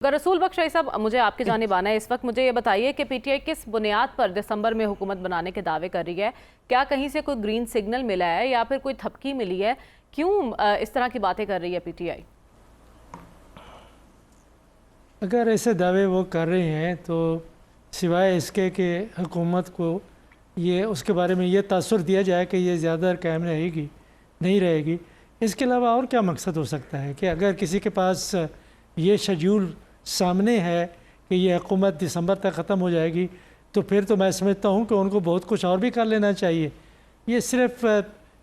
रसूल बख्श रईस साहब, मुझे आपकी जानिब आना है इस वक्त। मुझे ये बताइए कि पीटीआई किस बुनियाद पर दिसंबर में हुकूमत बनाने के दावे कर रही है? क्या कहीं से कोई ग्रीन सिग्नल मिला है या फिर कोई थपकी मिली है? क्यों इस तरह की बातें कर रही है पीटीआई? अगर ऐसे दावे वो कर रहे हैं तो सिवाय इसके कि हुकूमत को ये उसके बारे में ये तासुर दिया जाए कि ये ज़्यादा कायम रहेगी नहीं रहेगी, इसके अलावा और क्या मकसद हो सकता है कि अगर किसी के पास ये शेड्यूल सामने है कि ये हुकूमत दिसंबर तक ख़त्म हो जाएगी, तो फिर तो मैं समझता हूँ कि उनको बहुत कुछ और भी कर लेना चाहिए। ये सिर्फ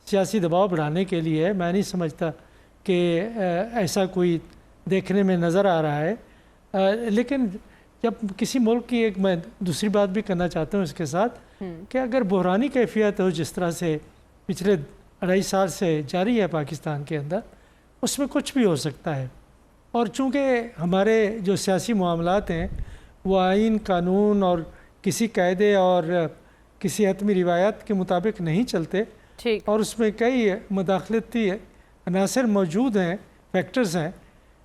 सियासी दबाव बढ़ाने के लिए है। मैं नहीं समझता कि ऐसा कोई देखने में नज़र आ रहा है। लेकिन जब किसी मुल्क की एक मैं दूसरी बात भी करना चाहता हूँ इसके साथ कि अगर बहरानी कैफियत हो जिस तरह से पिछले 2.5 साल से जारी है पाकिस्तान के अंदर, उसमें कुछ भी हो सकता है। और चूँकि हमारे जो सियासी मामलात हैं वो आइन कानून और किसी कायदे और किसी हतमी रिवायत के मुताबिक नहीं चलते, और उसमें कई मुदाखलती अनासर मौजूद हैं, फैक्टर्स हैं,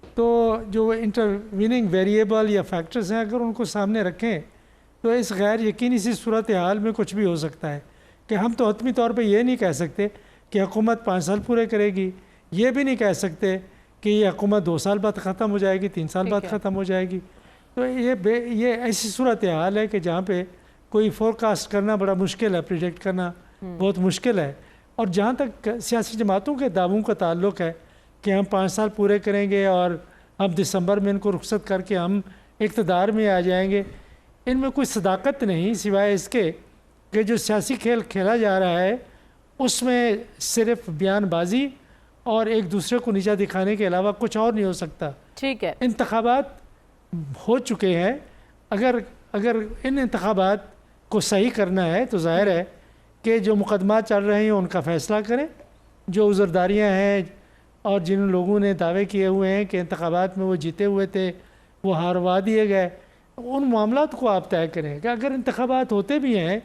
तो जो इंटरवीनिंग वेरिएबल या फैक्टर्स हैं अगर उनको सामने रखें तो इस गैर यकीनी सी सूरत हाल में कुछ भी हो सकता है कि हम तो हतमी तौर पे ये नहीं कह सकते कि हुकूमत 5 साल पूरे करेगी, ये भी नहीं कह सकते कि ये हुकूमत 2 साल बाद ख़त्म हो जाएगी, 3 साल बाद ख़त्म हो जाएगी। तो ये ऐसी सूरत हाल है कि जहाँ पे कोई फोरकास्ट करना बड़ा मुश्किल है, प्रिडिक्ट करना बहुत मुश्किल है। और जहाँ तक सियासी जमातों के दावों का ताल्लुक़ है कि हम 5 साल पूरे करेंगे और हम दिसंबर में इनको रुखसत करके हम इक़्तिदार में आ जाएंगे, इनमें कोई सदाकत नहीं सिवाय इसके कि जो सियासी खेल खेला जा रहा है उसमें सिर्फ बयानबाजी और एक दूसरे को नीचा दिखाने के अलावा कुछ और नहीं हो सकता। ठीक है, इंतखाबात हो चुके हैं। अगर इन इंतखाबात को सही करना है तो जाहिर है कि जो मुकदमा चल रहे हैं उनका फ़ैसला करें। जो उज़रदारियाँ हैं और जिन लोगों ने दावे किए हुए हैं कि इंतखाबात में वो जीते हुए थे वो हारवा दिए गए, उन मामलात को आप तय करें कि अगर इंतखाबात होते भी हैं।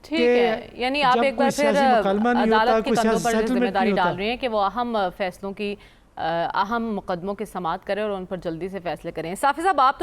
ठीक है, यानी आप एक बार फिर अदालत के कंधों पर जिम्मेदारी डाल रही हैं कि वो अहम फैसलों की अहम मुकदमों की समाअत करें और उन पर जल्दी से फैसले करें। साफ़ी साहब, आप तो